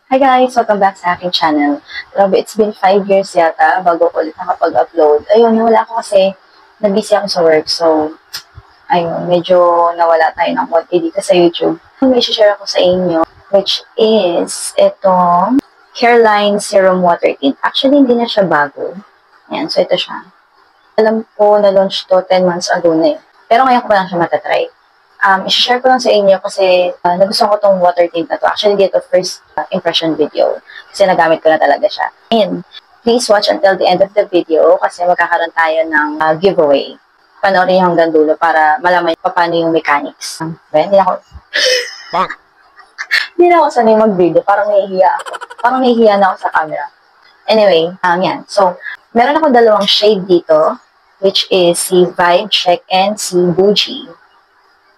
Hi guys! Welcome back sa aking channel. Grabe, it's been 5 years yata bago ko ulit nakapag-upload. Ayun, nawala ako kasi nag-busy ako sa work. So, ayun, medyo nawala tayo ng konti dito sa YouTube. May share ako sa inyo, which is itong Hairline Serum Water Tint. Actually, hindi na siya bago. Ayan, so ito siya. Alam ko na-launch to 10 months ago na eh. Pero ngayon ko pa lang siya matatry. I-share ko lang sa inyo kasi nagustuhan ko tong water tint na to. Actually, dito first impression video. Kasi nagamit ko na talaga siya. And please watch until the end of the video kasi magkakaroon tayo ng giveaway. Panoorin niyo hanggang dulo para malaman paano yung mechanics. Hindi na ako... Hindi na ako sanay mag-video. Parang nahihiya ako. Parang nahihiya na ako sa camera. Anyway, yan. So, meron ako dalawang shade dito, which is si Vibe Check and si Bougie.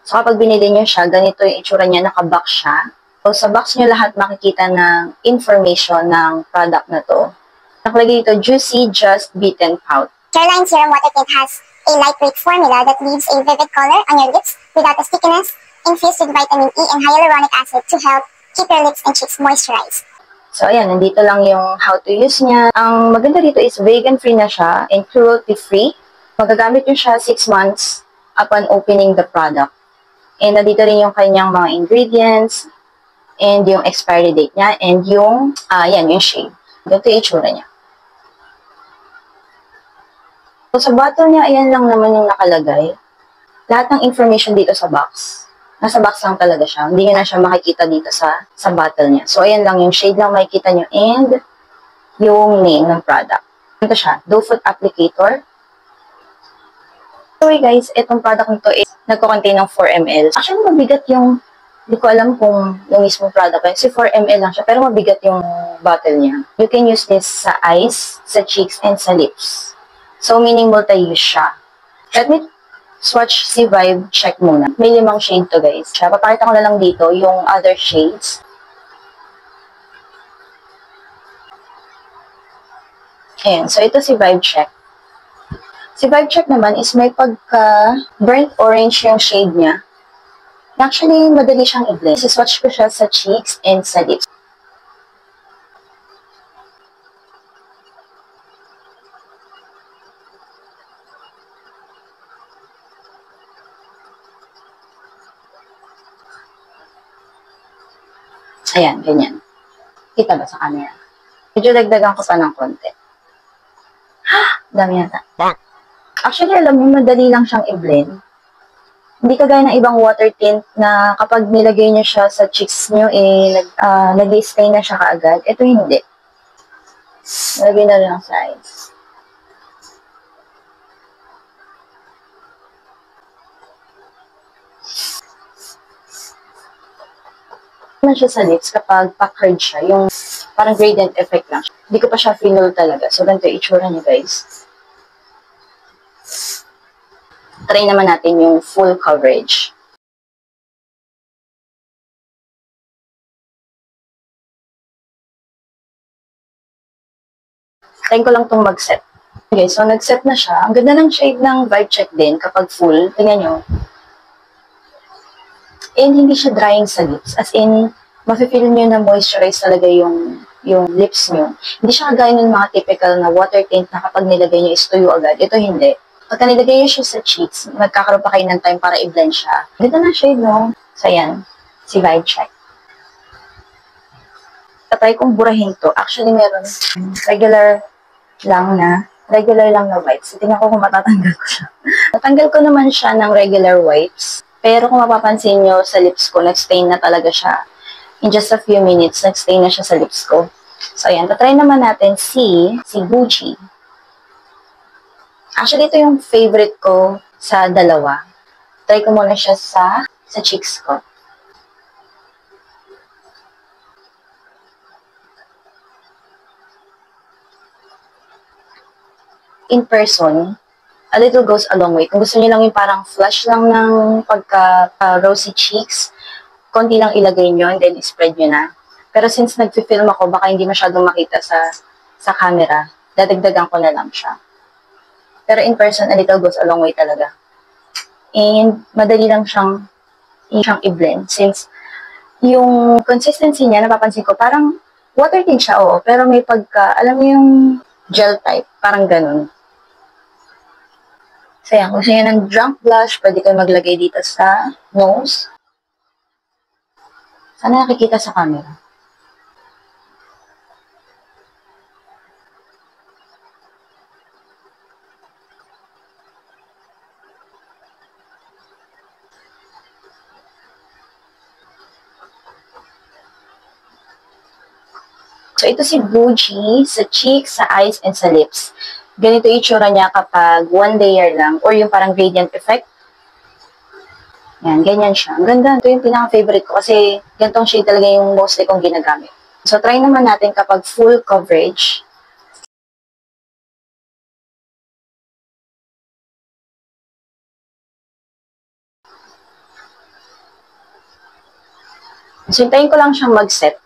So, kapag binili nyo siya, ganito yung itsura niya, nakabox siya. So, sa box nyo lahat makikita ng information ng product na to. Nakalagay dito, Juicy Just Beaten Pout. Hairline Serum Water Tint has a lightweight formula that leaves a vivid color on your lips without a stickiness, infused with vitamin E and hyaluronic acid to help keep your lips and cheeks moisturized. So, ayan, nandito lang yung how to use niya. Ang maganda dito is vegan-free na siya and cruelty-free. Magagamit nyo siya 6 months upon opening the product. And nandito rin yung kanyang mga ingredients, and yung expiry date niya, and yung, yung shade. Ganito yung itsura niya. So, sa bottle niya, ayan lang naman yung nakalagay. Lahat ng information dito sa box. Nasa box lang talaga siya. Hindi nyo na siya makikita dito sa bottle niya. So, ayan lang yung shade lang makikita nyo, and yung name ng product. Ito siya, Doe Foot Applicator. So, guys, itong product nito is nagko-contain ng 4 ml. Actually, mabigat yung, hindi ko alam kung yung mismong product ko. Kasi 4 ml lang siya, pero mabigat yung bottle niya. You can use this sa eyes, sa cheeks, and sa lips. So, meaning multi-use siya. Let me swatch si Vibe Check muna. May 5 shade to, guys. Papakita ko na lang dito yung other shades. Ayan, so ito si Vibe Check. Si Vibe Check naman is may pagka burnt orange yung shade niya. Actually, madali siyang i-blend. Swatch ko siya sa cheeks and sa lips. Ayan, ganyan. Kita ba sa camera? Medyo dagdagan ko pa ng konti. Dami yata. Actually, alam mo, madali lang siyang i-blend. Hindi kagaya ng ibang water tint na kapag nilagay niyo siya sa cheeks niyo, nag-stain na siya kaagad. Ito hindi. Nilagay na lang sa eyes. Naman siya sa lips kapag pack-hard siya. Yung parang gradient effect lang siya. Hindi ko pa siya feel talaga. So, ganito yung itsura niya, guys. Try naman natin yung full coverage. Try ko lang itong mag-set. Okay, so nag-set na siya. Ang ganda ng shade ng Vibe Check din kapag full. Tingnan nyo. And hindi siya drying sa lips. As in, mafe-feel nyo na moisturize talaga yung lips nyo. Hindi siya kagaya ng mga typical na water tint na kapag nilagay nyo is tuyo agad. Ito hindi. Pagka nilagay nyo siya sa cheeks, magkakaroon pa kayo ng time para i-blend siya. Ganda na shade, no? So, yan. Si Vibe Check. Tatry kong burahin to. Actually, meron regular lang na wipes. Tingnan ko kung matatanggal ko siya. Natanggal ko naman siya ng regular wipes. Pero kung mapapansin nyo sa lips ko, nag-stain na talaga siya. In just a few minutes, nag-stain na siya sa lips ko. So, ayan. Tatry naman natin si Bougie. Actually, ito yung favorite ko sa dalawa. Try ko muna siya sa cheeks ko. In person, a little goes a long way. Kung gusto niyo lang yung parang flush lang ng pagka-rosy cheeks, konti lang ilagay nyo and then spread nyo na. Pero since nag-film ako, baka hindi masyadong makita sa camera, dadagdagan ko na lang siya. Pero in person, a little goes a long way talaga. And madali lang siyang i-blend since yung consistency niya, napapansin ko, parang Water tint siya, oo. Pero may pagka, alam mo yung gel type. Parang ganun. So, yan. Kung gusto nyo ng drunk blush, pwede kayo maglagay dito sa nose. Sana nakikita sa camera. So, ito si Bougie sa cheeks, sa eyes, and sa lips. Ganito yung itsura niya kapag one layer lang or yung parang gradient effect. Yan, ganyan siya. Ang ganda. Ito yung pinaka-favorite ko kasi ganitong shade talaga yung mostly kong ginagamit. So, try naman natin kapag full coverage. So, hintayin ko lang siyang mag-set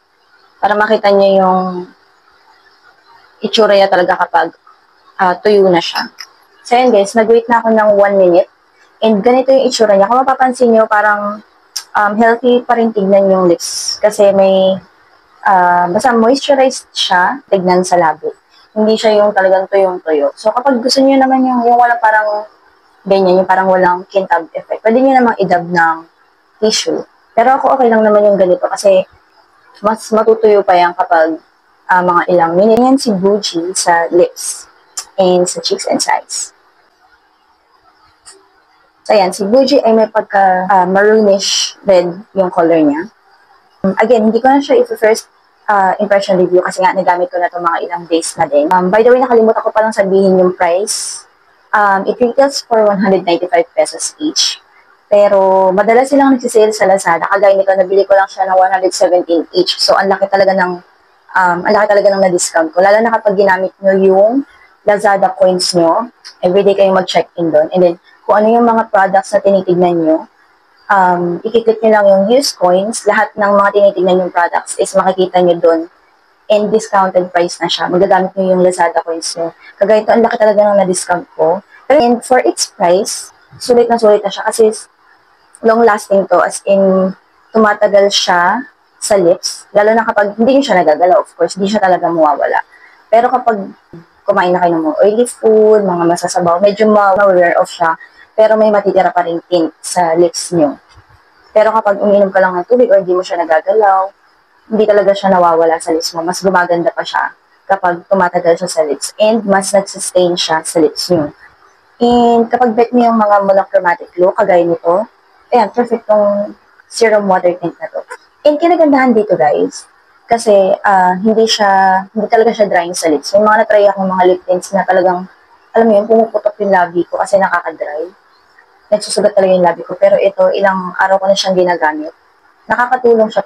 para makita niyo yung itsura niya talaga kapag tuyo na siya. So, yan guys, nag-wait na ako ng 1 minute. And ganito yung itsura niya. Kung mapapansin niyo, parang healthy pa rin tignan yung lips. Kasi may, basta moisturized siya, tignan sa labo. Hindi siya yung talagang tuyong-tuyo. So, kapag gusto niyo naman yung walang parang ganyan, yung parang walang kintab effect, pwede niyo namang i-dab ng tissue. Pero ako okay lang naman yung ganito kasi mas matutuyo pa yan kapag mga ilang minute. Yan si Bougie sa lips and sa cheeks and sides. So, ayan, si Bougie ay may pagka maroonish red yung color niya. Again, hindi ko na siya i-first impression review kasi nga nagamit ko na ito mga ilang days na din. By the way, nakalimutan ko palang sabihin yung price. It retails for 195 pesos each. Pero madalas silang nagsisale sa Lazada. Kagaya nito, nabili ko lang siya ng 117 each. So, ang laki talaga ng na-discount ko. Lalo na kapag ginamit nyo yung Lazada coins nyo, everyday kayong mag-check-in doon. And then, kung ano yung mga products na tinitignan nyo, i-click nyo lang yung use coins. Lahat ng mga tinitignan yung products is makikita nyo doon. And discounted price na siya. Magagamit nyo yung Lazada coins nyo. Kagaya ito, ang laki talaga ng na-discount ko. And for its price, sulit na siya kasi long-lasting to, as in, tumatagal siya sa lips, lalo na kapag hindi nyo siya nagagalaw, of course, hindi siya talaga mawawala. Pero kapag kumain na kayo ng mga oily food, mga masasabaw, medyo ma-wear off siya, pero may matitira pa rin tint sa lips nyo. Pero kapag uminom ka lang ng tubig or hindi mo siya nagagalaw, hindi talaga siya nawawala sa lips mo. Mas gumaganda pa siya kapag tumatagal siya sa lips and mas nagsustain siya sa lips nyo. And kapag bet niyo yung mga monochromatic look, kagaya nito, ayan, perfect tong serum water tint na to. And kinagandahan dito guys, kasi hindi talaga siya drying sa lips. May mga na-try akong mga lip tints na talagang, alam mo yun, pumuputok yung labi ko kasi nakaka-dry. Nagsusugat talaga yung labi ko. Pero ito, ilang araw ko na siyang ginagamit. Nakakatulong siya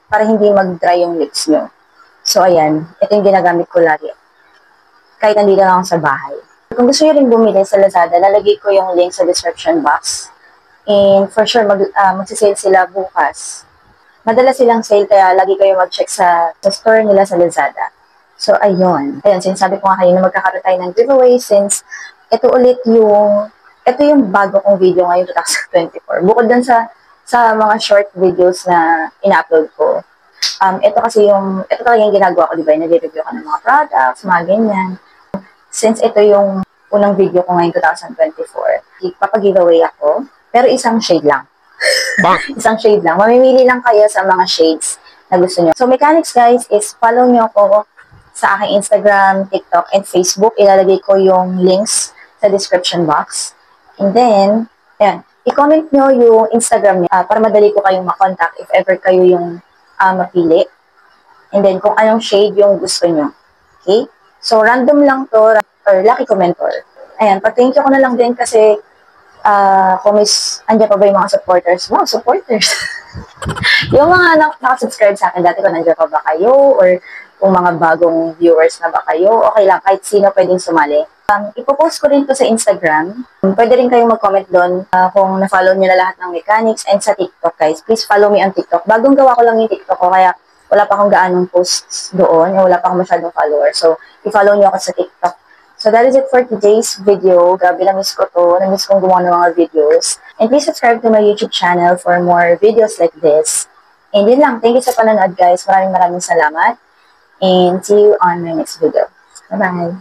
para hindi mag-dry yung lips nyo. So ayan, ito yung ginagamit ko lagi. Kahit nandito lang ako sa bahay. Kung gusto nyo rin bumili sa Lazada, lalagay ko yung link sa description box. And for sure, magsisale sila bukas. Madalas silang sale, kaya lagi kayo mag-check sa store nila sa Lazada. So, ayun. Ayun, sinasabi ko nga kayo na magkakaroon tayo ng giveaway since ito yung bago kong video ngayon 2024. Bukod dun sa mga short videos na ina-upload ko. Ito talaga yung ginagawa ko, di ba? Nag-review ko ng mga products, mga ganyan. Since ito yung unang video ko ngayon 2024, ipapag-giveaway ako. Pero isang shade lang. Isang shade lang. Mamimili lang kayo sa mga shades na gusto nyo. So, mechanics guys is follow nyo ako sa aking Instagram, TikTok, and Facebook. Ilalagay ko yung links sa description box. And then, ayan, i-comment nyo yung Instagram nyo para madali ko kayong makontak if ever kayo yung mapili. And then, kung anong shade yung gusto nyo. Okay? So, random lang to, or lucky commentor. Ayan, pag-thank you ko na lang din kasi kung andyan pa ba yung mga supporters? Wow, supporters! Yung mga nakasubscribe sa akin dati, kung nandiyan pa ba kayo, or kung mga bagong viewers na ba kayo, okay lang, kahit sino pwedeng sumali. Ipopost ko rin to sa Instagram. Pwede rin kayong mag-comment doon kung na-follow nyo na lahat ng mechanics, and sa TikTok, guys. Please follow me on TikTok. Bagong gawa ko lang yung TikTok ko, kaya wala pa akong gaanong posts doon, wala pa akong masyadong followers. So, i-follow nyo ako sa TikTok. So, that is it for today's video. Grabe, na-miss ko to. Na-miss kong gumawa ng mga videos. And please subscribe to my YouTube channel for more videos like this. And yun lang. Thank you sa panonood, guys. Maraming salamat. And see you on my next video. Bye-bye!